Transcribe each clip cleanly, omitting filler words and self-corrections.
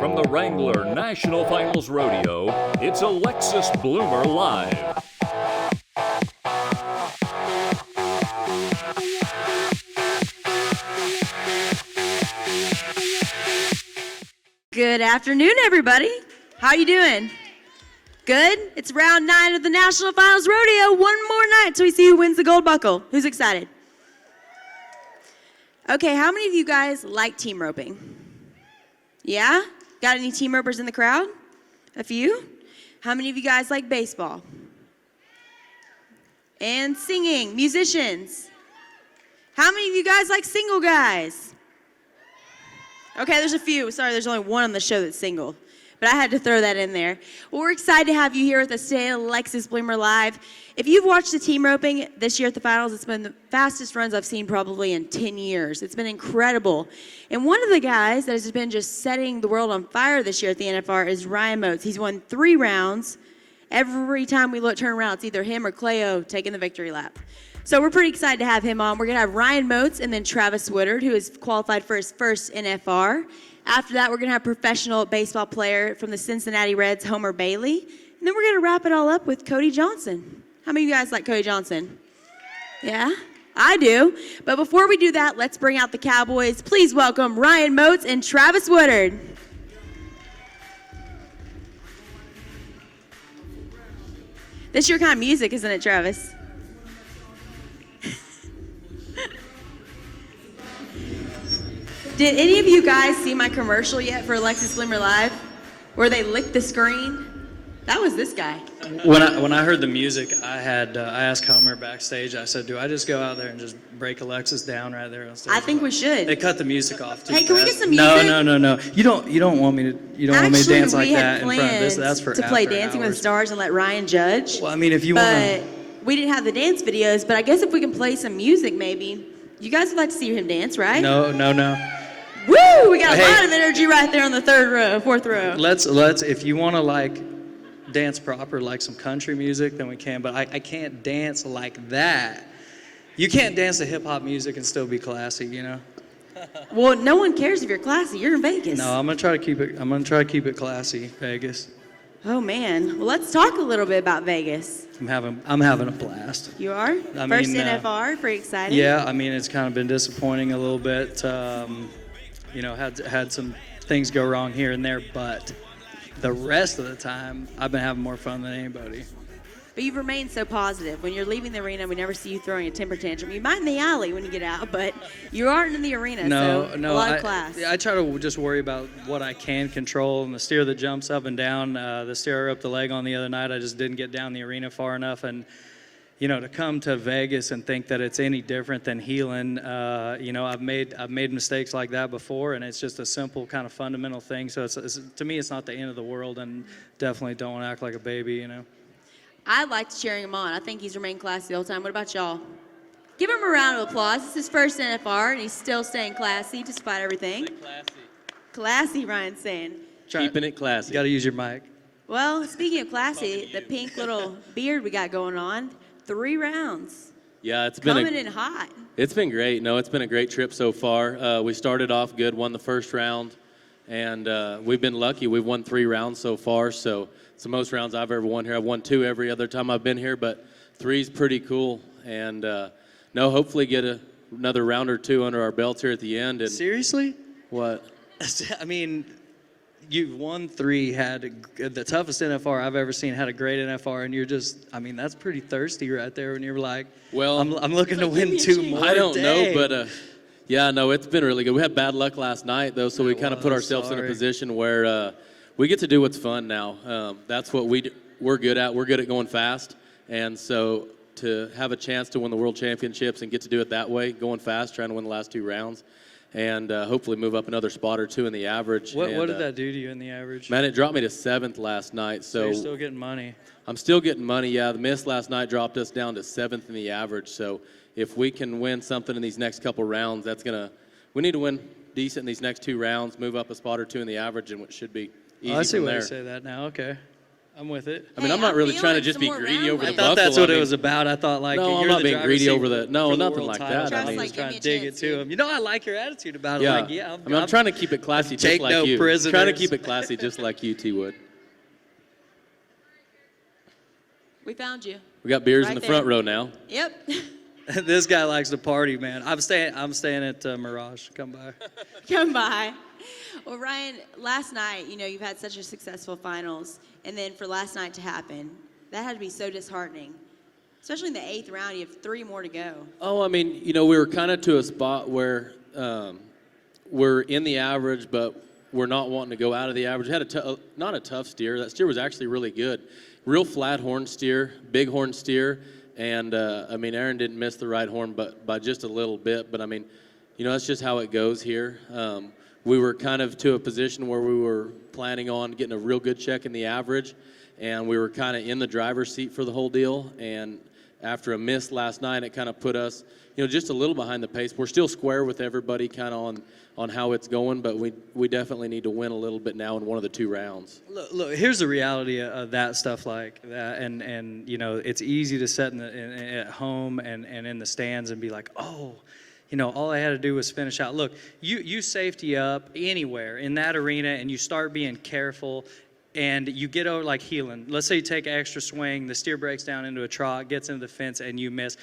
from the Wrangler National Finals Rodeo, it's Alexis Bloomer Live. Good afternoon, everybody. How you doing? Good? It's round 9 of the National Finals Rodeo. One more night till we see who wins the gold buckle. Who's excited? Okay, how many of you guys like team roping? Yeah? Got any team ropers in the crowd? A few? How many of you guys like baseball? And singing, musicians? How many of you guys like single guys? Okay, there's a few. Sorry, there's only one on the show that's single. But I had to throw that in there. Well, we're excited to have you here with us today at Alexis Bloomer Live. If you've watched the team roping this year at the finals, it's been the fastest runs I've seen probably in 10 years. It's been incredible. And one of the guys that has been just setting the world on fire this year at the NFR is Ryan Motes. He's won 3 rounds. Every time we turn around, it's either him or Cleo taking the victory lap. So we're pretty excited to have him on. We're going to have Ryan Motes and then Travis Woodard, who is qualified for his first NFR. After that, we're going to have professional baseball player from the Cincinnati Reds, Homer Bailey. And then we're going to wrap it all up with Cody Johnson. How many of you guys like Cody Johnson? Yeah? I do. But before we do that, let's bring out the Cowboys. Please welcome Ryan Motes and Travis Woodard. This is your kind of music, isn't it, Travis? Did any of you guys see my commercial yet for Alexis Bloomer Live, where they licked the screen? That was this guy. When I heard the music, I asked Homer backstage. I said, "Do I just go out there and just break Alexis down right there on stage?" I think we should. They cut the music off too Hey, can we fast. get some music? No. You don't want me to dance like that in front of this. That's for to play after Dancing with hours. the Stars and let Ryan judge. Well, I mean, if you but want we didn't have the dance videos. But I guess if we can play some music, maybe you guys would like to see him dance, right? No. Woo! We got a Hey. lot of energy right there on the 4th row. Let's if you want to like dance proper, like some country music, then we can. But I can't dance like that. You can't dance to hip hop music and still be classy, you know. Well, no one cares if you're classy. You're in Vegas. No, I'm gonna try to keep it classy, Vegas. Oh man. Well, let's talk a little bit about Vegas. I'm having a blast. You are? First NFR, pretty excited. Yeah, I mean, it's kind of been disappointing a little bit. Had some things go wrong here and there, but the rest of the time, I've been having more fun than anybody. But you've remained so positive. When you're leaving the arena, we never see you throwing a temper tantrum. You might in the alley when you get out, but you aren't in the arena, so a lot of class. I try to just worry about what I can control, and the steer that jumps up and down, the steer up the leg on the other night, I just didn't get down the arena far enough, and to come to Vegas and think that it's any different than heeling, I've made mistakes like that before, and it's just a simple kind of fundamental thing. So it's to me, it's not the end of the world, and definitely don't act like a baby, I liked cheering him on. I think he's remained classy the whole time. What about y'all? Give him a round of applause. This is his first NFR, and he's still staying classy despite everything. Classy, Ryan's saying. Keeping it classy. You got to use your mic. Well, speaking of classy, the pink little beard we got going on, 3 rounds. Yeah, it's been coming in hot. It's been great. No, it's been a great trip so far. We started off good, won the first round, and we've been lucky. We've won 3 rounds so far, so it's the most rounds I've ever won here. I've won 2 every other time I've been here, but 3's pretty cool. And hopefully get another round or 2 under our belts here at the end. And seriously? What? I mean, you've won 3, had the toughest NFR I've ever seen, had a great NFR, and you're just, that's pretty thirsty right there when you're like, well, I'm looking to win 2 more. I don't know, but it's been really good. We had bad luck last night, though, so we kind of put ourselves in a position where we get to do what's fun now. That's what we're good at. We're good at going fast, and so to have a chance to win the World Championships and get to do it that way, going fast, trying to win the last 2 rounds, and hopefully move up another spot or 2 in the average. What did that do to you in the average? Man, it dropped me to 7th last night. So you're still getting money. I'm still getting money, yeah. The miss last night dropped us down to 7th in the average. So if we can win something in these next couple rounds, we need to win decent in these next 2 rounds, move up a spot or 2 in the average, and it should be easy I see from why there. you say that now, okay. I'm with it. I mean, Hey, I'm not I'm really trying to feeling just some be more greedy round over the I left. thought that's buckle. what I it mean, was about. I thought like No, you're I'm not the being driver's greedy seat over the- no, for the nothing world like title. that. I Travis mean- was Like, trying give to me a dig it chance, to dude. him. You know, I like your attitude about it. Yeah. Like, yeah, I mean, I'm trying to keep it classy just take like no you. prisoners. Trying to keep it classy just like you, T. Wood. We found you. We got beers Right in the there. front row now. Yep. This guy likes to party, man. I'm staying at Mirage. Come by. Come by. Well, Ryan, last night, you've had such a successful finals, and then for last night to happen, that had to be so disheartening. Especially in the 8th round, you have 3 more to go. Oh, I mean, we were kind of to a spot where we're in the average, but we're not wanting to go out of the average. Had not a tough steer. That steer was actually really good. Real flat horn steer, big horn steer, and I mean, Aaron didn't miss the right horn, but by just a little bit. But I mean, that's just how it goes here. We were kind of to a position where we were planning on getting a real good check in the average, and we were kind of in the driver's seat for the whole deal. And after a miss last night, it kind of put us, just a little behind the pace. We're still square with everybody kind of on how it's going, but we definitely need to win a little bit now in one of the 2 rounds. Look, here's the reality of that stuff like that, and it's easy to sit at home and in the stands and be like, oh, all I had to do was finish out. Look, you safety up anywhere in that arena, and you start being careful, and you get over like heeling. Let's say you take an extra swing, the steer breaks down into a trot, gets into the fence, and you miss.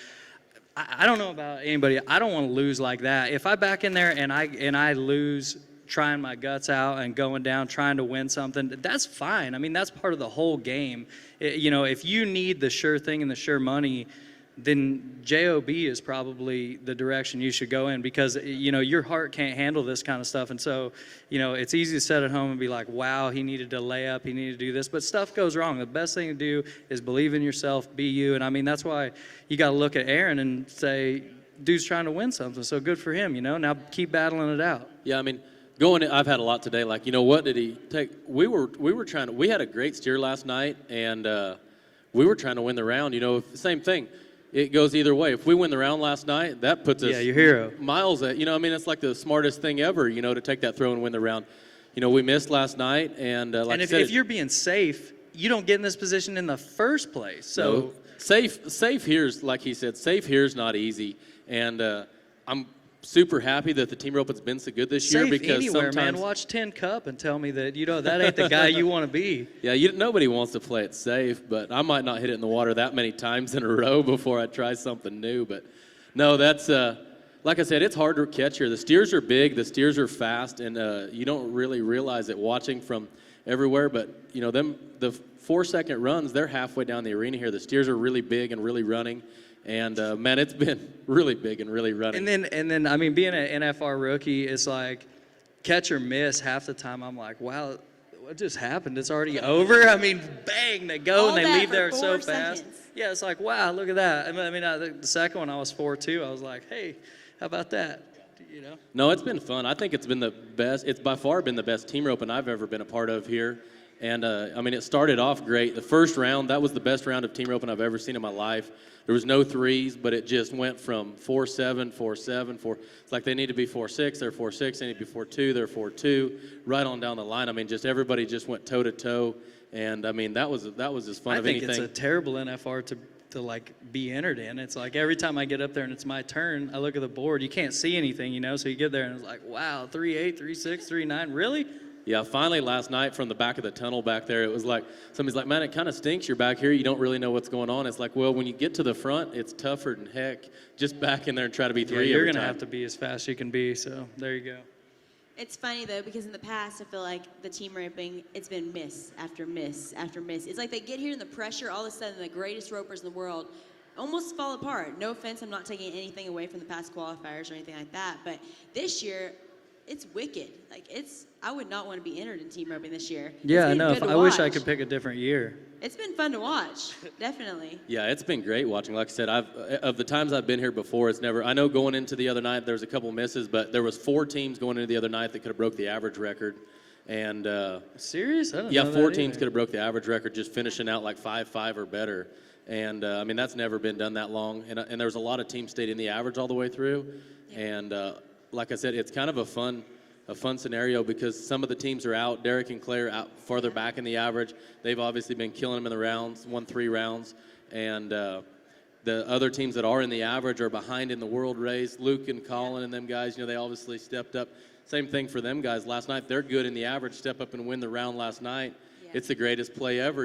I don't know about anybody. I don't want to lose like that. If I back in there and I lose trying my guts out and going down trying to win something, that's fine. I mean, that's part of the whole game. If you need the sure thing and the sure money, then JOB is probably the direction you should go in, because your heart can't handle this kind of stuff. And so it's easy to sit at home and be like, wow, he needed to lay up, he needed to do this, but stuff goes wrong. The best thing to do is believe in yourself, be you. And I mean, that's why you got to look at Aaron and say, dude's trying to win something, so good for him. Now keep battling it out. Yeah, I mean, I've had a lot today. Like, what did he take? We had a great steer last night, and we were trying to win the round. Same thing. It goes either way. If we win the round last night, that puts us your hero. miles at, I mean, it's like the smartest thing ever, to take that throw and win the round. We missed last night, and like and I said, if you're being safe, you don't get in this position in the first place. So no, safe here's, like he said, safe here's not easy. And I'm super happy that the team rope has been so good this year, safe because anywhere, sometimes man. Watch 10 Cup and tell me that that ain't the guy you want to be. Yeah, nobody wants to play it safe, but I might not hit it in the water that many times in a row before I try something new. But no, that's like I said, it's hard to catch here. The steers are big, the steers are fast, and you don't really realize it watching from everywhere. But the 4-second runs, they're halfway down the arena here. The steers are really big and really running. And man, it's been really big and really running. And then I mean, being an NFR rookie, it's like catch or miss half the time. I'm like, wow, what just happened? It's already over. I mean, bang, they go All and they that leave for there 4 so fast. seconds. Yeah, it's like, wow, look at that. I mean, the second one I was 4-2. I was like, hey, how about that? No, it's been fun. I think it's been the best. It's by far been the best team roping I've ever been a part of here. And I mean, it started off great. The first round, that was the best round of team roping I've ever seen in my life. There was no threes, but it just went from 4-7, 4-7, 4. It's like they need to be 4-6, they're 4-6. They need to be 4-2, they're 4-2. Right on down the line. I mean, just everybody just went toe to toe, and I mean that was as fun of anything. I think it's a terrible NFR to like be entered in. It's like every time I get up there and it's my turn, I look at the board. You can't see anything, so you get there and it's like, wow, 3-8, 3-6, 3-9, really? Yeah, finally last night from the back of the tunnel back there, it was like, somebody's like, man, it kind of stinks. You're back here. You don't really know what's going on. It's like, well, when you get to the front, it's tougher than heck. Just back in there and try to be 3 you're every going to time. have to be as fast as you can be, so there you go. It's funny, though, because in the past, I feel like the team roping, it's been miss after miss after miss. It's like they get here in the pressure, all of a sudden the greatest ropers in the world almost fall apart. No offense, I'm not taking anything away from the past qualifiers or anything like that, but this year, it's wicked. Like, I would not want to be entered in team roping this year. Yeah, I know. I wish I watch. could pick a different year. It's been fun to watch, definitely. Yeah, it's been great watching. Like I said, of the times I've been here before, it's never. I know going into the other night, there was a couple misses, but there was 4 teams going into the other night that could have broke the average record, and serious? I didn't yeah, know 4 that teams either. could have broke the average record, just finishing out like 5-5 or better, and I mean that's never been done that long, and there was a lot of teams stayed in the average all the way through, and like I said, it's kind of a fun a fun scenario because some of the teams are out. Derek and Clay are out farther back in the average. They've obviously been killing them in the rounds, won 3 rounds. And the other teams that are in the average are behind in the world race. Luke and Colin and them guys, they obviously stepped up. Same thing for them guys last night. They're good in the average, step up and win the round last night. Yeah. It's the greatest play ever,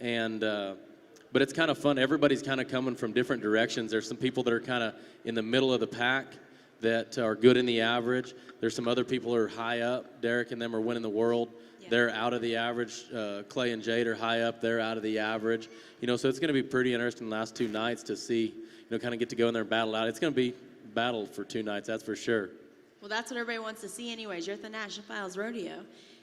And but it's kind of fun. Everybody's kind of coming from different directions. There's some people that are kind of in the middle of the pack that are good in the average. There's some other people who are high up. Derek and them are winning the world. Yeah. They're out of the average. Clay and Jade are high up. They're out of the average. So it's going to be pretty interesting the last 2 nights to see, kind of get to go in there and battle out. It's going to be battle for 2 nights, that's for sure. Well, that's what everybody wants to see anyways. You're at the National Finals Rodeo.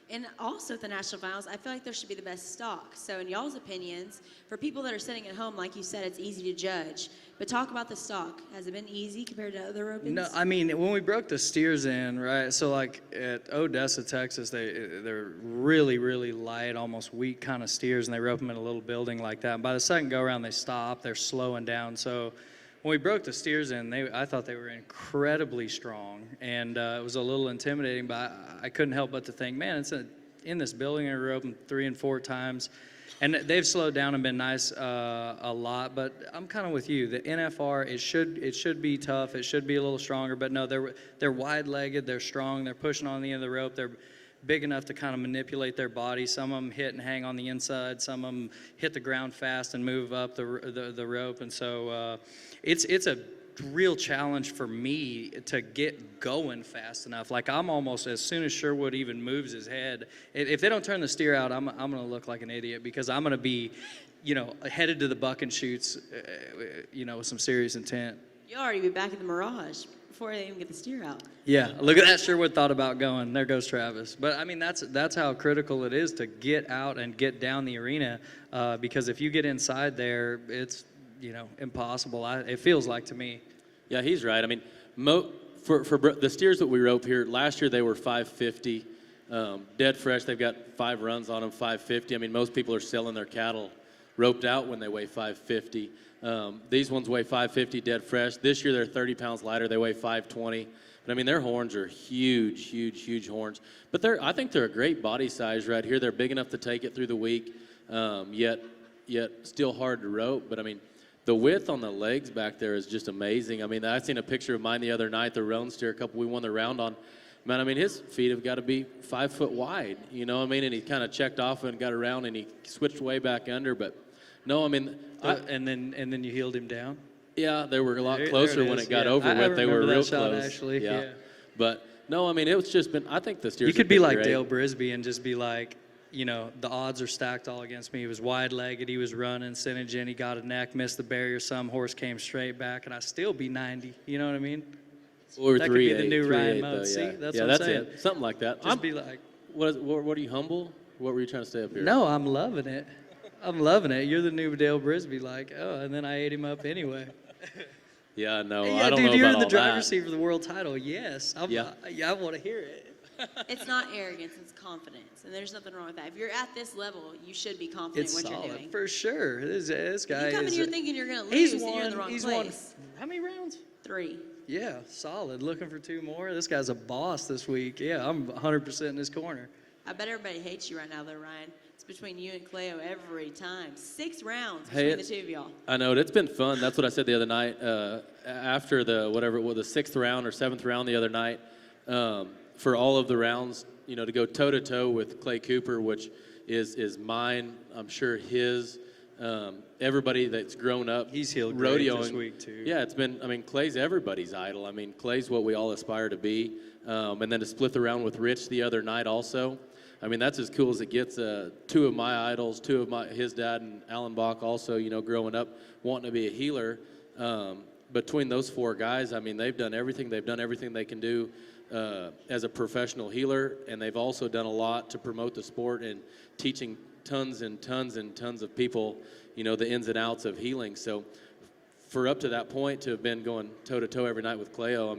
And also at the National Finals, I feel like there should be the best stock. So in y'all's opinions, for people that are sitting at home, like you said, it's easy to judge. But talk about the stock. Has it been easy compared to other opens? No, I mean, when we broke the steers in, right, so like at Odessa, Texas, they're really, really light, almost weak kind of steers, and they rope them in a little building like that. And by the second go-around, they stop. They're slowing down. So when we broke the steers in, I thought they were incredibly strong, and it was a little intimidating, but I couldn't help but to think, man, it's in this building, and we roped them 3 and 4 times, and they've slowed down and been nice a lot, but I'm kind of with you. The NFR, it should be tough, it should be a little stronger, but no, they're wide-legged, they're strong, they're pushing on the end of the rope, they're big enough to kind of manipulate their body. Some of them hit and hang on the inside. Some of them hit the ground fast and move up the rope. And so it's a real challenge for me to get going fast enough. Like I'm almost, as soon as Sherwood even moves his head, if they don't turn the steer out, I'm going to look like an idiot because I'm going to be, headed to the buck and shoots, with some serious intent. You'll already be back in the Mirage before they even get the steer out. Yeah, look at that. Sherwood thought about going. There goes Travis. But, I mean, that's how critical it is to get out and get down the arena because if you get inside there, it's, impossible. It feels like to me. Yeah, he's right. I mean, for the steers that we rope here, last year they were 550. Dead fresh, they've got 5 runs on them, 550. I mean, most people are selling their cattle roped out when they weigh 550. These ones weigh 550 dead fresh. This year they're 30 pounds lighter. They weigh 520. But I mean, their horns are huge, huge, huge horns. But I think they're a great body size right here. They're big enough to take it through the week, yet still hard to rope. But I mean, the width on the legs back there is just amazing. I mean, I seen a picture of mine the other night, the roan steer, we won the round on. Man, I mean, his feet have got to be 5 foot wide, you know what I mean? And he kind of checked off and got around and he switched way back under. But no, I mean, and then you healed him down. Yeah, they were a lot closer when it got over with. They were real close. Actually, yeah. But no, I mean, it's just been. I think the steers. You could be like Dale Brisby and just be like, the odds are stacked all against me. He was wide-legged. He was running, centage in. He got a neck, missed the barrier. Some horse came straight back, and I still be 90. You know what I mean? Or that could be the new Ryan Motes. See, that's what I'm saying. It. Something like that. Just be like. What are you, humble? What were you trying to say up here? No, I'm loving it. I'm loving it. You're the new Dale Brisby, and then I ate him up anyway. Yeah, no, yeah, I don't dude, know you're about in the all driver's that. seat for the world title. Yes, I want to hear it. It's not arrogance, it's confidence, and there's nothing wrong with that. If you're at this level, you should be confident in what solid, you're doing. For sure. This guy if you come in here thinking you're going to lose, then you're in the wrong place. How many rounds? 3. Yeah, solid. Looking for 2 more. This guy's a boss this week. Yeah, I'm 100% in his corner. I bet everybody hates you right now, though, Ryan. It's between you and Cleo every time. 6 rounds between the 2 of y'all. I know, it's been fun. That's what I said the other night. After the 6th round or 7th round the other night, for all of the rounds, to go toe-to-toe with Clay Cooper, which is mine, I'm sure his, everybody that's grown up. He's healed rodeoing this week, too. Yeah, Clay's everybody's idol. Clay's what we all aspire to be. And then to split the round with Rich the other night also. That's as cool as it gets. 2 of my idols, his dad and Alan Bach also, growing up, wanting to be a healer. Between those 4 guys, they've done everything. They've done everything they can do as a professional healer, and they've also done a lot to promote the sport and teaching tons and tons and tons of people, the ins and outs of healing. So for up to that point to have been going toe-to-toe every night with Cleo,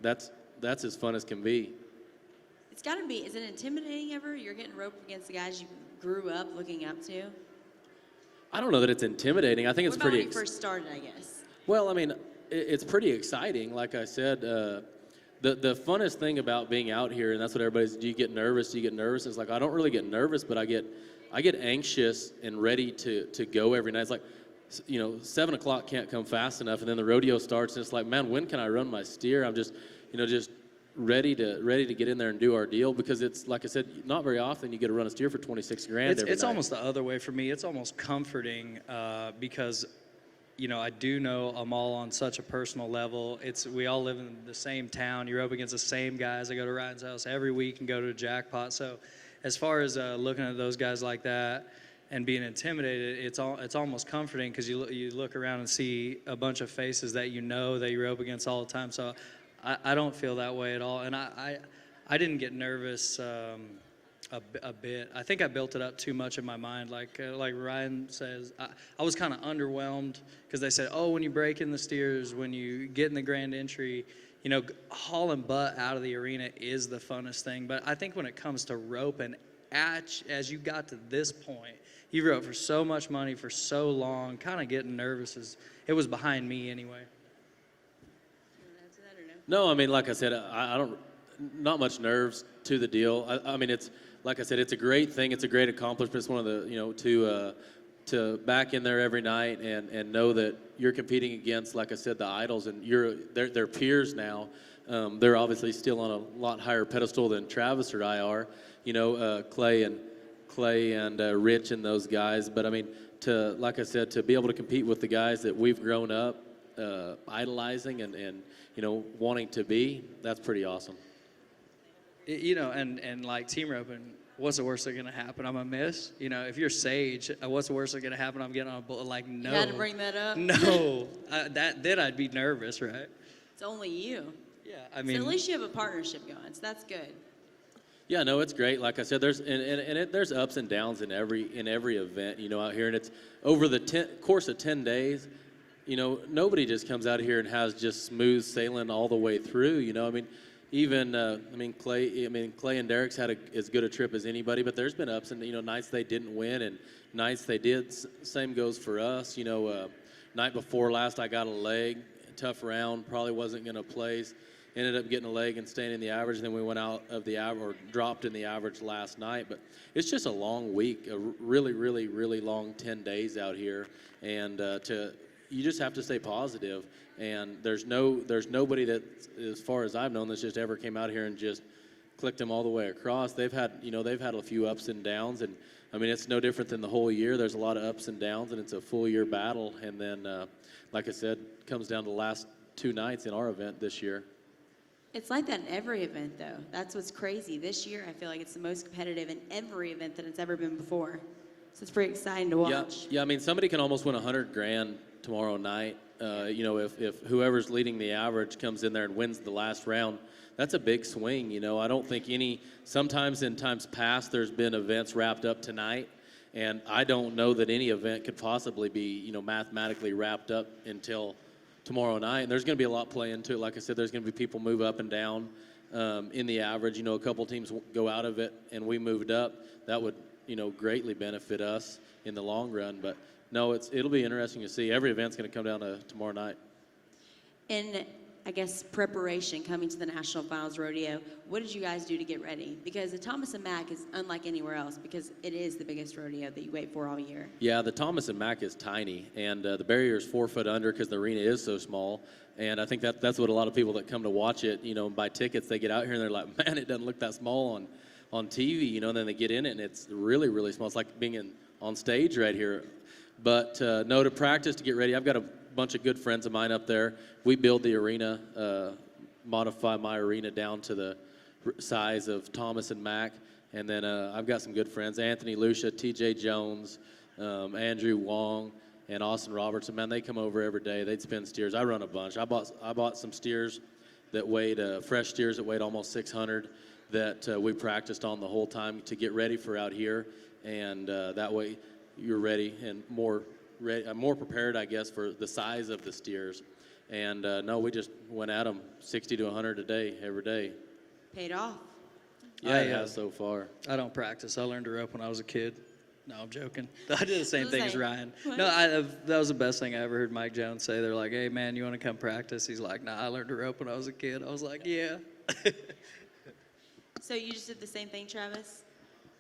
that's as fun as can be. It's got to be. Is it intimidating ever? You're getting roped against the guys you grew up looking up to? I don't know that it's intimidating. I think it's pretty. When you first started, I guess. Well, it's pretty exciting. Like I said, the funnest thing about being out here, and that's what everybody's, do you get nervous? Do you get nervous? It's like, I don't really get nervous, but I get anxious and ready to go every night. It's like, 7 o'clock can't come fast enough, and then the rodeo starts, and it's like, man, when can I run my steer? I'm just, just ready to get in there and do our deal, because it's, like I said, not very often you get to run a steer for 26 grand every It's night. almost the other way for me. It's almost comforting because, I do know them all on such a personal level. We all live in the same town. You're up against the same guys. I go to Ryan's house every week and go to a jackpot. So as far as looking at those guys like that and being intimidated, it's almost comforting, because you look around and see a bunch of faces that that you're up against all the time. So I don't feel that way at all. And I didn't get nervous a bit. I think I built it up too much in my mind. Like Ryan says, I was kind of underwhelmed, because they said, oh, when you break in the steers, when you get in the grand entry, hauling butt out of the arena is the funnest thing. But I think when it comes to roping, as you got to this point, you roped for so much money for so long, kind of getting nervous. It was behind me anyway. No, I mean, like I said, I don't, not much nerves to the deal. I mean, it's, like I said, it's a great thing. It's a great accomplishment. It's one of the, to back in there every night and know that you're competing against, like I said, the idols, and they're peers now. They're obviously still on a lot higher pedestal than Travis or I are, Clay and Rich and those guys. But I mean, like I said, to be able to compete with the guys that we've grown up idolizing and wanting to be, that's pretty awesome. And like team roping, what's the worst that's going to happen? I'm going to miss. If you're Sage, what's the worst that's going to happen? I'm getting on a bullet. Like, no. You had to bring that up? No. Then I'd be nervous, right? It's only you. Yeah, I mean. So at least you have a partnership going, so that's good. Yeah, no, it's great. Like I said, there's ups and downs in every event, out here. And it's over the course of 10 days, nobody just comes out here and has just smooth sailing all the way through, I mean. Even, Clay and Derek's had as good a trip as anybody, but there's been ups and, nights they didn't win and nights they did. Same goes for us. Night before last, I got a leg, tough round, probably wasn't going to place. Ended up getting a leg and staying in the average, and then we went out of the average, or dropped in the average last night. But it's just a long week, a really, really, really long 10 days out here, and you just have to stay positive. And there's nobody that, as far as I've known, that's just ever came out here and just clicked them all the way across. They've had a few ups and downs, and I mean, it's no different than the whole year. There's a lot of ups and downs, and it's a full year battle. And then, like I said, it comes down to the last 2 nights in our event this year. It's like that in every event, though. That's what's crazy. This year, I feel like it's the most competitive in every event that it's ever been before. So it's pretty exciting to watch. Yeah. I mean, somebody can almost win $100,000 tomorrow night. If whoever's leading the average comes in there and wins the last round, that's a big swing. I don't think sometimes in times past there's been events wrapped up tonight, and I don't know that any event could possibly be, mathematically wrapped up until tomorrow night. And there's going to be a lot play into it. Like I said, there's going to be people move up and down in the average. A couple teams go out of it and we moved up. That would, greatly benefit us in the long run. But no, it'll be interesting to see. Every event's going to come down to tomorrow night. In, I guess, preparation coming to the National Finals Rodeo, what did you guys do to get ready? Because the Thomas and Mack is unlike anywhere else, because it is the biggest rodeo that you wait for all year. Yeah, the Thomas and Mack is tiny, and the barrier is 4 foot under because the arena is so small. And I think that's what a lot of people that come to watch it, buy tickets, they get out here and they're like, man, it doesn't look that small on TV, and then they get in it and it's really, really small. It's like being on stage right here. But no, to practice, to get ready, I've got a bunch of good friends of mine up there. We build the arena, modify my arena down to the size of Thomas and Mack. And then I've got some good friends, Anthony Lucia, TJ Jones, Andrew Wong, and Austin Robertson. Man, they come over every day. They'd spin steers. I run a bunch. I bought some steers that weighed, fresh steers that weighed almost 600 that we practiced on the whole time to get ready for out here. And that way you're ready and more prepared, I guess, for the size of the steers. And no, we just went at them 60 to 100 a day, every day. Paid off. Yeah, it has so far. I don't practice. I learned to rope when I was a kid. No, I'm joking. I did the same thing as Ryan. What? No, that was the best thing I ever heard Mike Jones say. They're like, hey, man, you want to come practice? He's like, nah, I learned to rope when I was a kid. I was like, yeah. So you just did the same thing, Travis?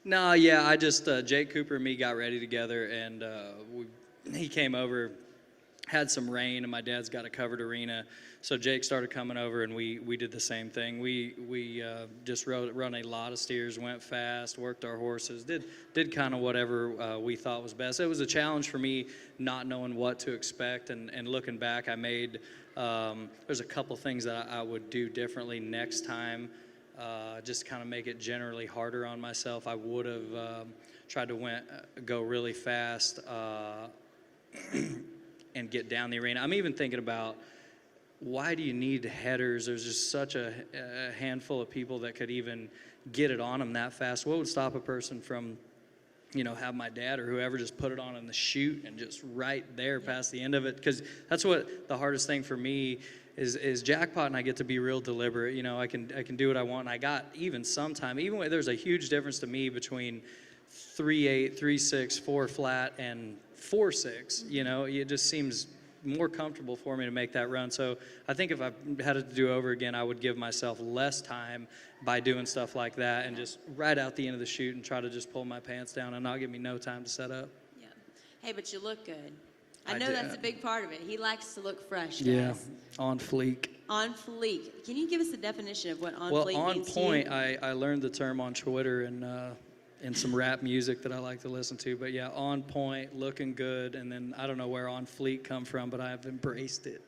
No, yeah, I just, Jake Cooper and me got ready together, and he came over, had some rain, and my dad's got a covered arena, so Jake started coming over, and we did the same thing. We just run a lot of steers, went fast, worked our horses, did kind of whatever we thought was best. It was a challenge for me not knowing what to expect, and looking back, I made, there's a couple things that I would do differently next time. Just kind of make it generally harder on myself. I would have tried to go really fast and get down the arena. I'm even thinking about, why do you need headers? There's just such a handful of people that could even get it on them that fast. What would stop a person from, have my dad or whoever just put it on in the chute and just right there past the end of it? Because that's what the hardest thing for me is jackpot, and I get to be real deliberate. I can do what I want. And I got even sometime, even when there's a huge difference to me between 3-8, 3-6, 4 flat, and 4-6. It just seems more comfortable for me to make that run. So I think if I had it to do over again, I would give myself less time by doing stuff like that and just right out the end of the chute and try to just pull my pants down and not give me no time to set up. Yeah. Hey, but you look good. I know that's a big part of it. He likes to look fresh, guys. Yeah, on fleek. On fleek. Can you give us a definition of what on Well, fleek on means point, to you? I learned the term on Twitter and some rap music that I like to listen to. But yeah, on point, looking good, and then I don't know where on fleek come from, but I've embraced it.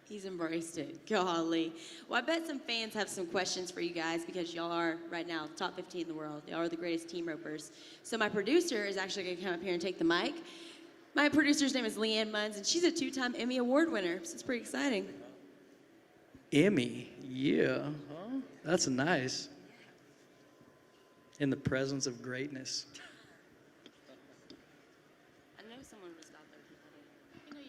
He's embraced it. Golly. Well, I bet some fans have some questions for you guys because y'all are, right now, top 15 in the world. Y'all are the greatest team ropers. So my producer is actually going to come up here and take the mic. My producer's name is Leanne Munns, and she's a 2-time Emmy Award winner, so it's pretty exciting. Emmy, yeah. Huh? That's nice. In the presence of greatness. I know someone was out there.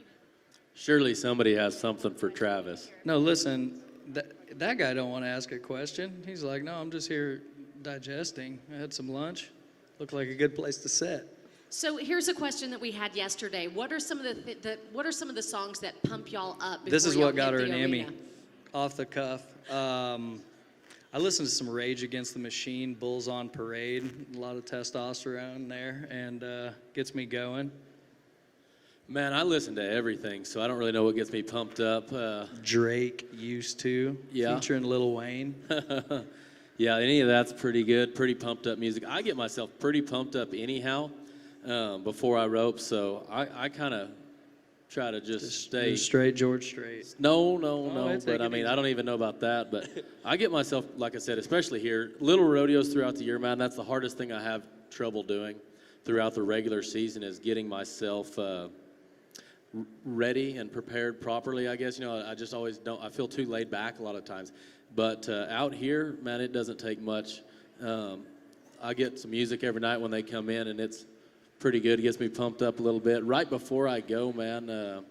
Surely somebody has something for Travis. No, listen, that guy don't want to ask a question. He's like, no, I'm just here digesting. I had some lunch. Looked like a good place to sit. So here's a question that we had yesterday. What are some of the songs that pump y'all up? This is before what y'all got her hit an the Emmy, arena? off the cuff. I listened to some Rage Against the Machine, Bulls on Parade. A lot of testosterone there, and gets me going. Man, I listen to everything, so I don't really know what gets me pumped up. Drake used to, Yeah. featuring Lil Wayne. Yeah, any of that's pretty good, pretty pumped up music. I get myself pretty pumped up anyhow before I rope, so I kind of try to just stay. Straight, George Strait. No, take but it I mean, easy. I don't even know about that, but I get myself, like I said, especially here, little rodeos throughout the year, man, that's the hardest thing I have trouble doing throughout the regular season is getting myself ready and prepared properly, I guess. I just always don't, I feel too laid back a lot of times. But out here, man, it doesn't take much. I get some music every night when they come in, and it's pretty good. It gets me pumped up a little bit. Right before I go, man,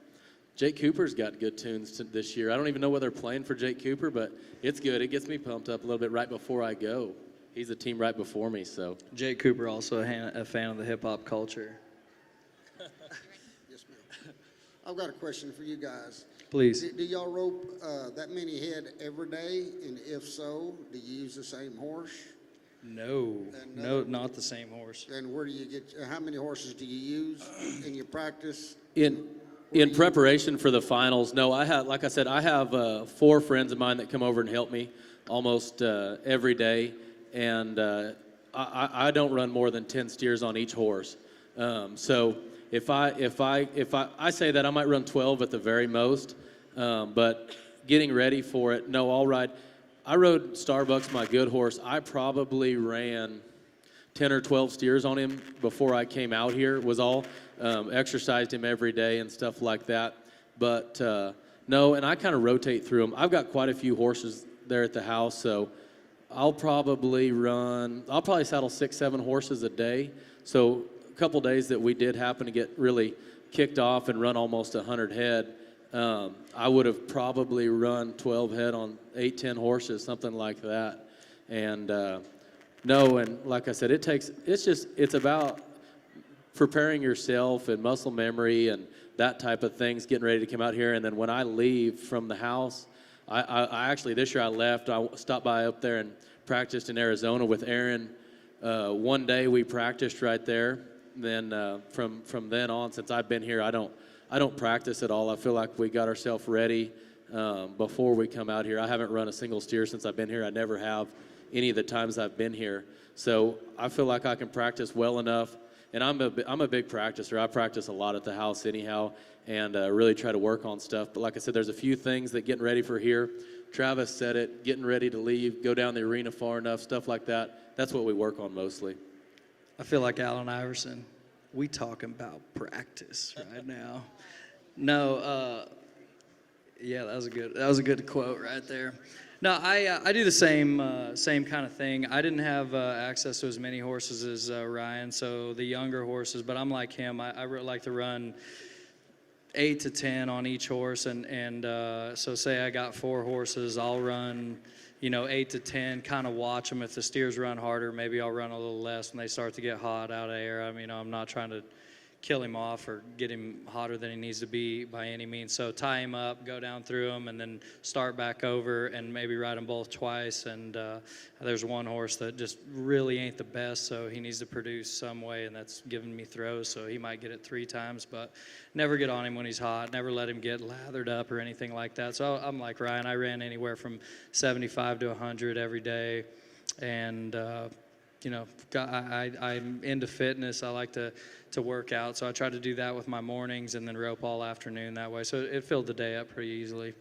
Jake Cooper's got good tunes this year. I don't even know what they're playing for Jake Cooper, but it's good. It gets me pumped up a little bit right before I go. He's a team right before me, so. Jake Cooper also a fan of the hip-hop culture. Yes, ma'am. I've got a question for you guys. Please. Do y'all rope that many head every day? And if so, do you use the same horse? No, not the same horse. And where do you get, how many horses do you use in your practice? In preparation for the finals, no, like I said, I have 4 friends of mine that come over and help me almost every day, and I don't run more than 10 steers on each horse. So if I say that, I might run 12 at the very most, but getting ready for it, no, I'll ride. I rode Starbucks, my good horse. I probably ran 10 or 12 steers on him before I came out here, was all. Exercised him every day and stuff like that. But no, and I kind of rotate through them. I've got quite a few horses there at the house, so I'll probably saddle 6, 7 horses a day. So a couple days that we did happen to get really kicked off and run almost 100 head, I would have probably run 12 head on 8, 10 horses, something like that. And no, and like I said, it's about preparing yourself and muscle memory and that type of things, getting ready to come out here. And then when I leave from the house, I actually, this year I left. I stopped by up there and practiced in Arizona with Aaron. One day we practiced right there. Then from then on, since I've been here, I don't practice at all. I feel like we got ourselves ready before we come out here. I haven't run a single steer since I've been here. I never have any of the times I've been here. So I feel like I can practice well enough. And I'm a big practicer. I practice a lot at the house anyhow, and really try to work on stuff. But like I said, there's a few things that getting ready for here. Travis said it, getting ready to leave, go down the arena far enough, stuff like that. That's what we work on mostly. I feel like Allen Iverson. We talking about practice right now. No, yeah, that was a good quote right there. No, I do the same kind of thing. I didn't have access to as many horses as Ryan, so the younger horses. But I'm like him. I really like to run 8 to 10 on each horse, and so say I got 4 horses, I'll run 8 to 10, kind of watch them. If the steers run harder, maybe I'll run a little less when they start to get hot out of air. I mean, I'm not trying to kill him off or get him hotter than he needs to be by any means. So tie him up, go down through him, and then start back over and maybe ride them both twice. And there's one horse that just really ain't the best, so he needs to produce some way, and that's giving me throws, so he might get it 3 times. But never get on him when he's hot, never let him get lathered up or anything like that. So I'm like Ryan. I ran anywhere from 75 to 100 every day, and I'm into fitness. I like to work out, so I try to do that with my mornings and then rope all afternoon that way. So it filled the day up pretty easily.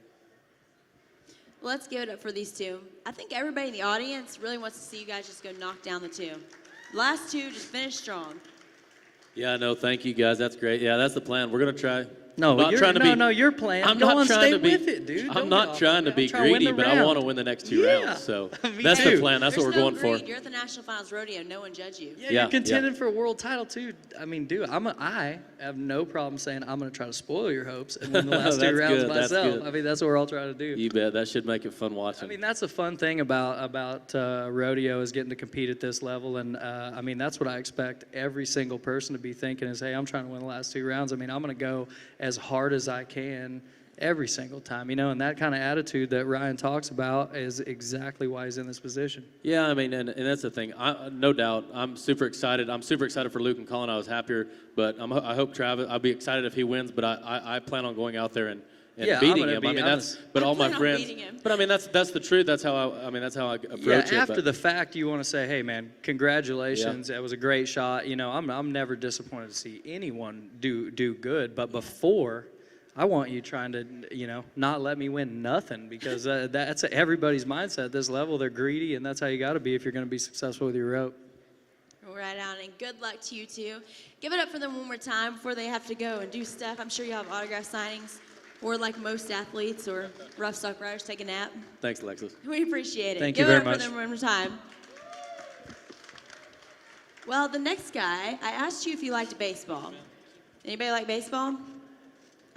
Well, let's give it up for these two. I think everybody in the audience really wants to see you guys just go knock down the 2. Last 2, just finish strong. Yeah, no, thank you guys. That's great. Yeah, that's the plan. We're gonna try. No, you're playing. I'm Go not on, trying stay to be. with it, dude. I'm not trying to be greedy, but I want to win the next 2 rounds. So that's the plan. That's what we're going for. You're at the National Finals Rodeo. No one judge you. Yeah, you're contending for a world title too. I mean, dude, I have no problem saying I'm going to try to spoil your hopes and win the last 2 rounds myself. I mean, that's what we're all trying to do. You bet. That should make it fun watching. I mean, that's a fun thing about rodeo is getting to compete at this level, and I mean, that's what I expect every single person to be thinking is, hey, I'm trying to win the last 2 rounds. I mean, I'm going to go as hard as I can every single time, and that kind of attitude that Ryan talks about is exactly why he's in this position. Yeah, I mean, and that's the thing. No doubt, I'm super excited. I'm super excited for Luke and Colin. I was happier, but I hope Travis. I'll be excited if he wins, but I plan on going out there and beating him. But all my friends. But I mean, that's the truth. That's how I approach it. After the fact, you want to say, hey, man, congratulations. It was a great shot. I'm never disappointed to see anyone do good, but before. I want you trying to, not let me win nothing, because that's everybody's mindset at this level. They're greedy, and that's how you got to be if you're going to be successful with your rope. Right on, and good luck to you two. Give it up for them one more time before they have to go and do stuff. I'm sure you'll have autograph signings, or like most athletes or rough stock riders, take a nap. Thanks, Alexis. We appreciate it. Thank you very much. Give it up for them one more time. Well, the next guy, I asked you if you liked baseball. Anybody like baseball?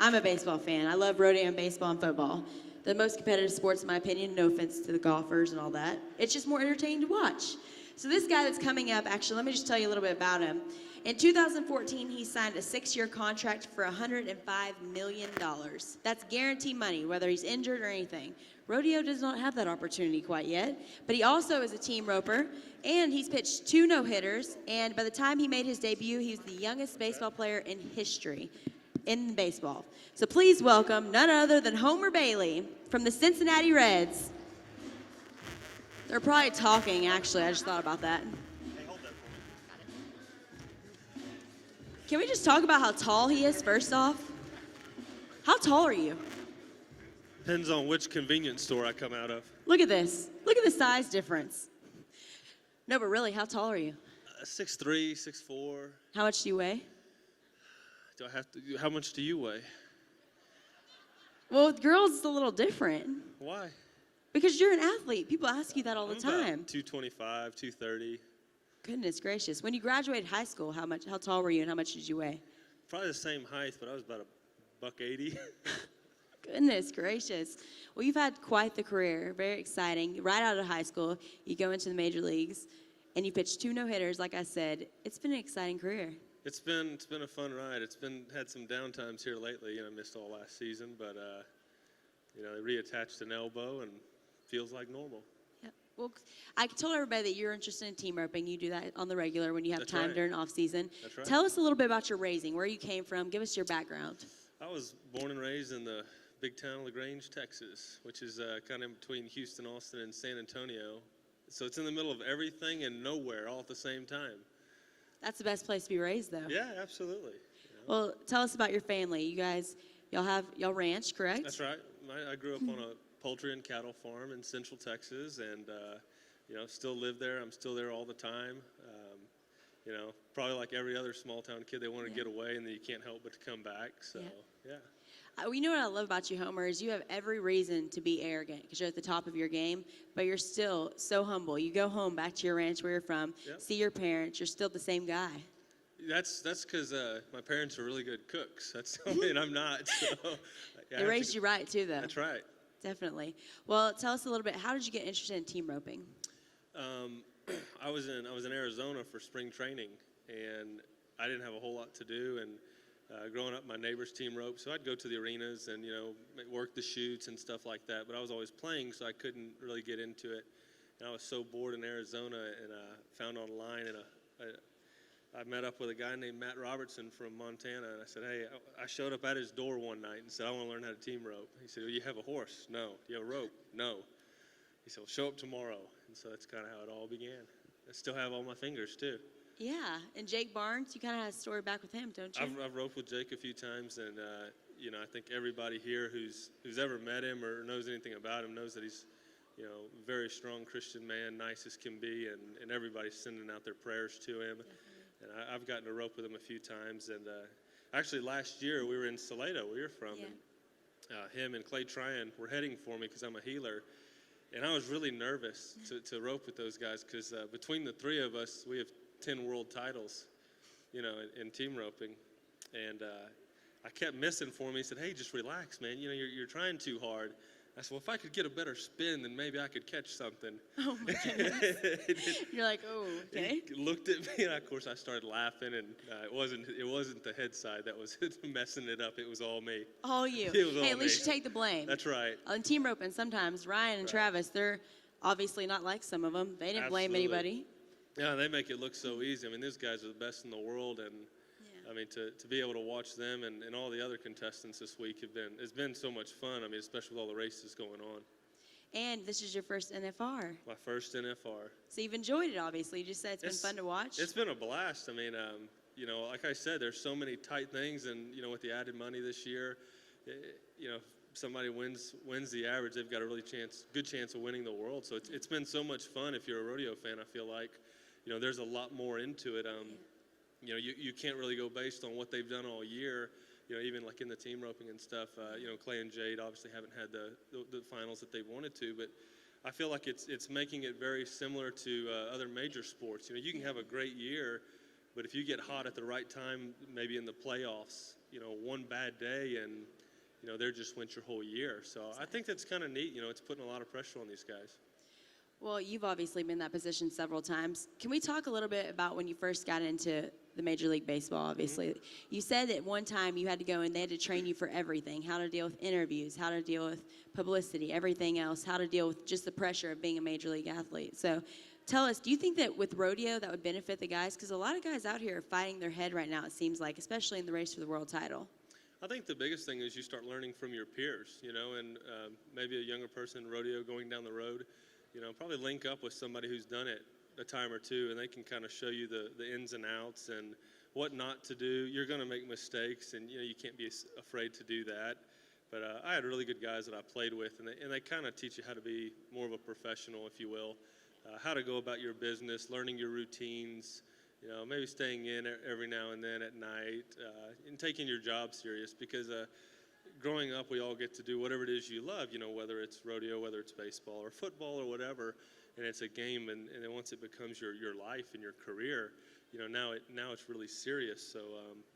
I'm a baseball fan. I love rodeo and baseball and football. The most competitive sports, in my opinion. No offense to the golfers and all that. It's just more entertaining to watch. So this guy that's coming up, actually, let me just tell you a little bit about him. In 2014, he signed a 6-year contract for $105 million. That's guaranteed money, whether he's injured or anything. Rodeo does not have that opportunity quite yet, but he also is a team roper, and he's pitched 2 no-hitters, and by the time he made his debut, he was the youngest baseball player in history in baseball. So please welcome none other than Homer Bailey from the Cincinnati Reds. They're probably talking, actually. I just thought about that. Can we just talk about how tall he is, first off? How tall are you? Depends on which convenience store I come out of. Look at this. Look at the size difference. No, but really, how tall are you? 6'3", 6'4". How much do you weigh? Do I have to? How much do you weigh? Well, with girls, it's a little different. Why? Because you're an athlete. People ask you that all the time. About 225, 230. Goodness gracious. When you graduated high school, how tall were you and how much did you weigh? Probably the same height, but I was about $180. Goodness gracious. Well, you've had quite the career. Very exciting. Right out of high school, you go into the major leagues, and you pitch 2 no-hitters, like I said. It's been an exciting career. It's been a fun ride. Had some down times here lately. I missed all last season, but they reattached an elbow and feels like normal. Yep. Well, I told everybody that you're interested in team roping. You do that on the regular when you have That's time right. during off season. That's right. Tell us a little bit about your raising, where you came from. Give us your background. I was born and raised in the big town of LaGrange, Texas, which is kind of in between Houston, Austin, and San Antonio. So it's in the middle of everything and nowhere all at the same time. That's the best place to be raised, though. Yeah, absolutely. Well, tell us about your family. You guys, y'all ranch, correct? That's right. I grew up on a poultry and cattle farm in Central Texas, and still live there. I'm still there all the time. Probably like every other small town kid, they want to get away, and then you can't help but to come back. So yeah. We know what I love about you, Homer, is you have every reason to be arrogant because you're at the top of your game, but you're still so humble. You go home back to your ranch where you're from, see your parents, you're still the same guy. That's because my parents are really good cooks. I'm not. So, They raised you right, too, though. That's right. Definitely. Well, tell us a little bit, how did you get interested in team roping? I was in Arizona for spring training, and I didn't have a whole lot to do. And growing up, my neighbors team roped, so I'd go to the arenas and work the shoots and stuff like that. But I was always playing, so I couldn't really get into it. And I was so bored in Arizona, and found online, and I met up with a guy named Matt Robertson from Montana, and I said, hey, I showed up at his door one night and said, I want to learn how to team rope. He said, well, you have a horse? No. You have a rope? No. He said, well, show up tomorrow. And so that's kind of how it all began. I still have all my fingers, too. Yeah, and Jake Barnes, you kind of had a story back with him, don't you? I've roped with Jake a few times, and I think everybody here who's ever met him or knows anything about him knows that he's a very strong Christian man, nice as can be, and everybody's sending out their prayers to him. And I've gotten to rope with him a few times, and actually last year we were in Salado, where you're from, and him and Clay Tryon were heading for me because I'm a healer, and I was really nervous to rope with those guys because between the three of us, we have 10 world titles, in team roping, and I kept missing for him. He said, hey, just relax, man, you're trying too hard. I said, well, if I could get a better spin, then maybe I could catch something. Oh, my goodness. You're like, oh, okay. He looked at me, and of course I started laughing, and it wasn't the head side that was messing it up. It was all me. All you. It was all hey, at least me. you take the blame. That's right. On team roping, sometimes Ryan and Travis, they're obviously not like some of them. They didn't blame anybody. Yeah, they make it look so easy. I mean, these guys are the best in the world, and I mean, to be able to watch them and all the other contestants this week it's been so much fun. I mean, especially with all the races going on. And this is your first NFR. My first NFR. So you've enjoyed it, obviously. You just said it's been fun to watch. It's been a blast. I mean, like I said, there's so many tight things, and with the added money this year, if somebody wins the average, they've got a really good chance of winning the world. So it's been so much fun. If you're a rodeo fan, I feel like, there's a lot more into it. You can't really go based on what they've done all year, even like in the team roping and stuff. Clay and Jade obviously haven't had the finals that they've wanted to, but I feel like it's making it very similar to other major sports. You can have a great year, but if you get hot at the right time, maybe in the playoffs, one bad day and, they're just went your whole year. So I think that's kind of neat. It's putting a lot of pressure on these guys. Well, you've obviously been in that position several times. Can we talk a little bit about when you first got into the Major League Baseball, obviously? Mm-hmm. You said that one time you had to go and they had to train you for everything, how to deal with interviews, how to deal with publicity, everything else, how to deal with just the pressure of being a Major League athlete. So tell us, do you think that with rodeo that would benefit the guys? Because a lot of guys out here are fighting their head right now, it seems like, especially in the race for the world title. I think the biggest thing is you start learning from your peers, and maybe a younger person in rodeo going down the road, probably link up with somebody who's done it a time or two, and they can kind of show you the ins and outs and what not to do. You're going to make mistakes, and you can't be afraid to do that. But I had really good guys that I played with, and they kind of teach you how to be more of a professional, if you will, how to go about your business, learning your routines, maybe staying in every now and then at night, and taking your job serious, because growing up, we all get to do whatever it is you love, whether it's rodeo, whether it's baseball or football or whatever, and it's a game, and then once it becomes your life and your career, now it's really serious. So,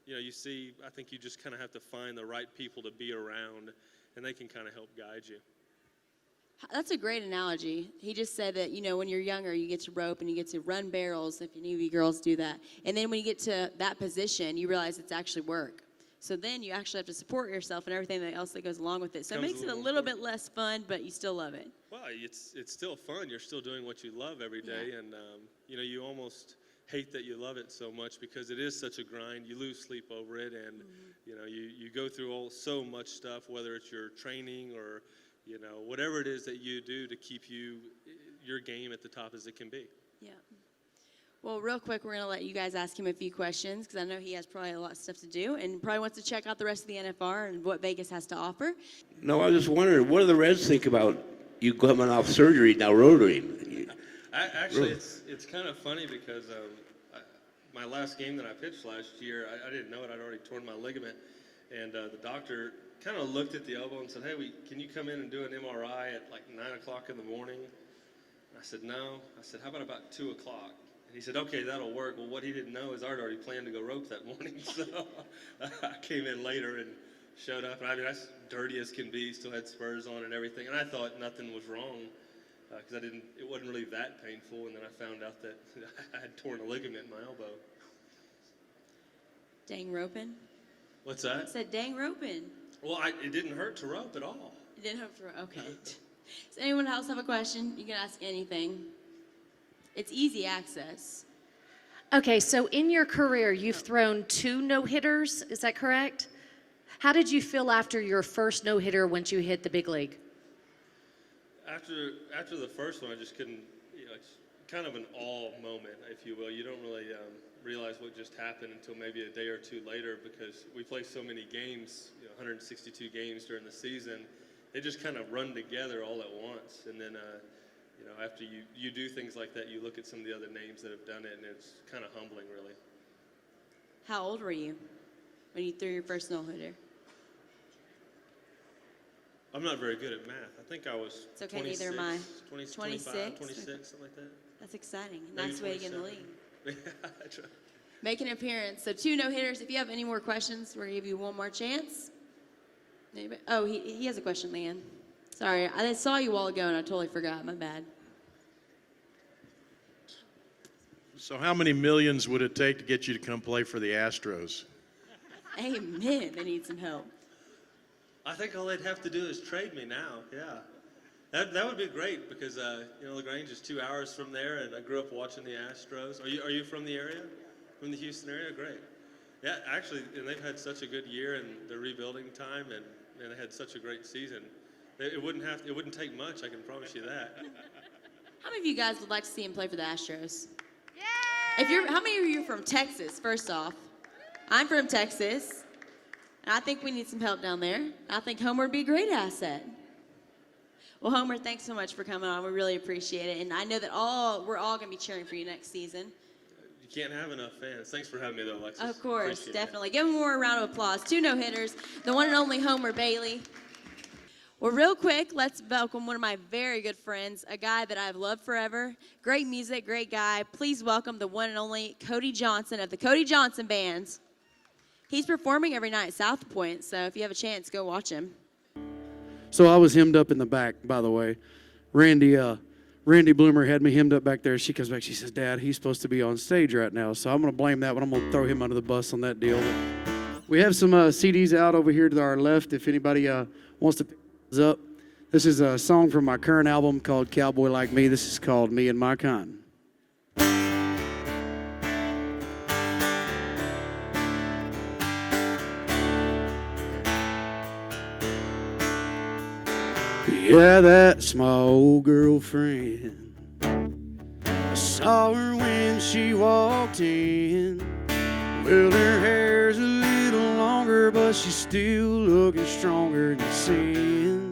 I think you just kind of have to find the right people to be around, and they can kind of help guide you. That's a great analogy. He just said that, when you're younger, you get to rope and you get to run barrels, if any of you girls do that. And then when you get to that position, you realize it's actually work. So then you actually have to support yourself and everything else that goes along with it. So it Comes makes it a along little with it. bit less fun, but you still love it. Well, it's still fun. You're still doing what you love every day, Yeah. and you know, you almost hate that you love it so much because it is such a grind. You lose sleep over it, and you know, you go through so much stuff, whether it's your training or you know, whatever it is that you do to keep your game at the top as it can be. Yeah. Well, real quick, we're going to let you guys ask him a few questions because I know he has probably a lot of stuff to do and probably wants to check out the rest of the NFR and what Vegas has to offer. No, I was just wondering, what do the Reds think about you coming off surgery now rotoring? Actually, it's kind of funny because my last game that I pitched last year, I didn't know it. I'd already torn my ligament, and the doctor kind of looked at the elbow and said, "Hey, can you come in and do an MRI at like 9 o'clock in the morning?" And I said, "No." I said, "How about 2 o'clock?" And he said, "Okay, that'll work." Well, what he didn't know is I'd already planned to go rope that morning, so I came in later and showed up. And I mean, I was dirty as can be, still had spurs on and everything, and I thought nothing was wrong because it wasn't really that painful. And then I found out that I had torn a ligament in my elbow. Dang roping. What's that? I said dang roping. Well, it didn't hurt to rope at all. It didn't have to. Okay. Does anyone else have a question? You can ask anything. It's easy access. Okay, so in your career, you've thrown 2 no-hitters, is that correct? How did you feel after your first no-hitter once you hit the big league? After the first one, I just couldn't, you know, it's kind of an awe moment, if you will. You don't really realize what just happened until maybe a day or two later because we play so many games, you know, 162 games during the season. They just kind of run together all at once. And then, you know, after you do things like that, you look at some of the other names that have done it, and it's kind of humbling, really. How old were you when you threw your first no-hitter? I'm not very good at math. I think I was It's okay, 26, neither am I. 25, 26? 26, something like that. That's exciting. Maybe Nice way to get in the 27. league. Yeah, I try. Make an appearance. So 2 no-hitters. If you have any more questions, we're going to give you one more chance. Anybody? Oh, he has a question, Leanne. Sorry, I saw you a while ago and I totally forgot. My bad. So how many millions would it take to get you to come play for the Astros? Amen. They need some help. I think all they'd have to do is trade me now. Yeah, that would be great because you know, LaGrange is 2 hours from there, and I grew up watching the Astros. Are you from the area? From the Houston area? Great. Yeah, actually, and they've had such a good year in the rebuilding time, and they had such a great season. It wouldn't take much. I can promise you that. How many of you guys would like to see him play for the Astros? Yeah! How many of you are from Texas, first off? I'm from Texas. And I think we need some help down there. I think Homer would be a great asset. Well, Homer, thanks so much for coming on. We really appreciate it. And I know that we're all going to be cheering for you next season. You can't have enough fans. Thanks for having me, though, Alexis. Of course, Appreciate definitely. Give him more round of applause. 2 no-hitters, the one and only Homer Bailey. Well, real quick, let's welcome one of my very good friends, a guy that I've loved forever. Great music, great guy. Please welcome the one and only Cody Johnson of the Cody Johnson Band. He's performing every night at South Point, so if you have a chance, go watch him. So I was hemmed up in the back, by the way. Randy Bloomer had me hemmed up back there. She comes back, she says, "Dad, he's supposed to be on stage right now." So I'm going to blame that one. I'm going to throw him under the bus on that deal. We have some CDs out over here to our left if anybody wants to pick those up. This is a song from my current album called Cowboy Like Me. This is called Me and My Kind. Yeah, that's my old girlfriend. I saw her when she walked in. Well, her hair's a little longer, but she's still looking stronger than sin.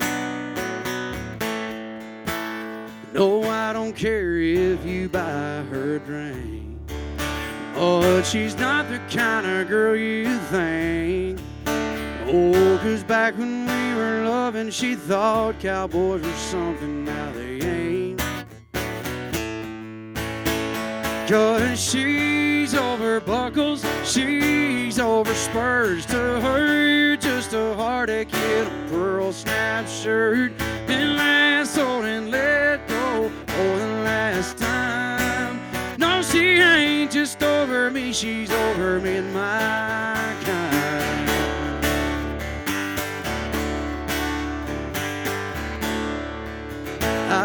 No, I don't care if you buy her a drink, but she's not the kind of girl you think. Oh, 'cause back when we were loving, she thought cowboys were something, now they ain't. 'Cause she's over buckles, she's over spurs. To her, you're just a heartache in a pearl snap shirt. And last sold and let go more than last time. No, she ain't just over me, she's over me and my kind.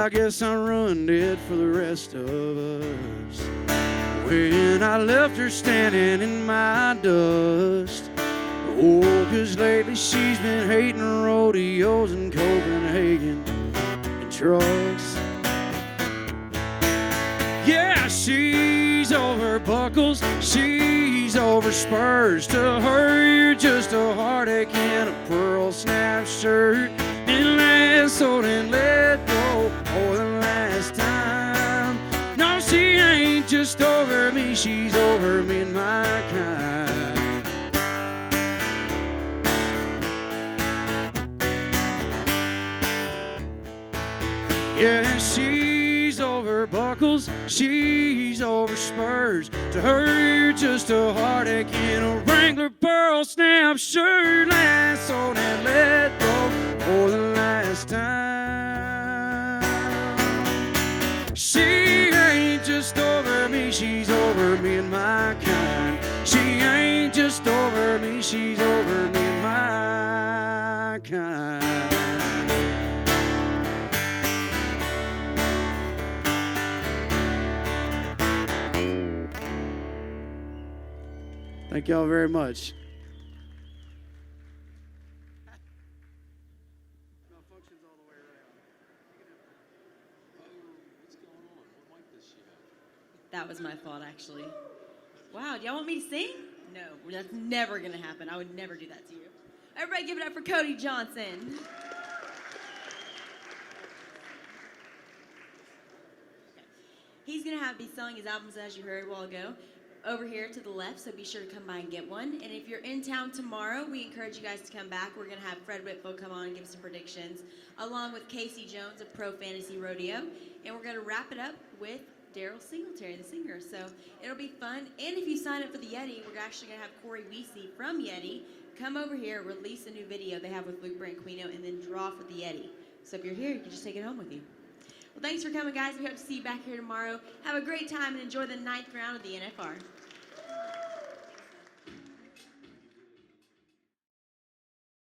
I guess I ruined it for the rest of us. When I left her standing in my dust. Oh, 'cause lately she's been hating rodeos in Copenhagen and trucks. Yeah, she's over buckles, she's over spurs. To her, you're just a heartache in a pearl snap shirt. Been lassoed and let go more than last time. No, she ain't just over me, she's over me and my kind. Yeah, she's over buckles, she's over spurs. To her, you're just a heartache in a Wrangler pearl snap shirt. Lassoed and let go for the last time. She ain't just over me, she's over me and my kind. She ain't just over me, she's over me and my kind. Thank y'all very much. That was my fault, actually. Wow, do y'all want me to sing? No, that's never gonna happen. I would never do that to you. Everybody give it up for Cody Johnson. He's gonna be selling his albums, as you heard a while ago, over here to the left, so be sure to come by and get one. And if you're in town tomorrow, we encourage you guys to come back. We're going to have Fred Whitfield come on and give some predictions, along with Casey Jones of Pro Fantasy Rodeo. And we're going to wrap it up with Daryl Singletary, the singer. So it'll be fun. And if you sign up for the Yeti, we're actually going to have Corey Weesey from Yeti come over here, release a new video they have with Luke Branquino, and then draw for the Yeti. So if you're here, you can just take it home with you. Well, thanks for coming, guys. We hope to see you back here tomorrow. Have a great time and enjoy the 9th round of the NFR.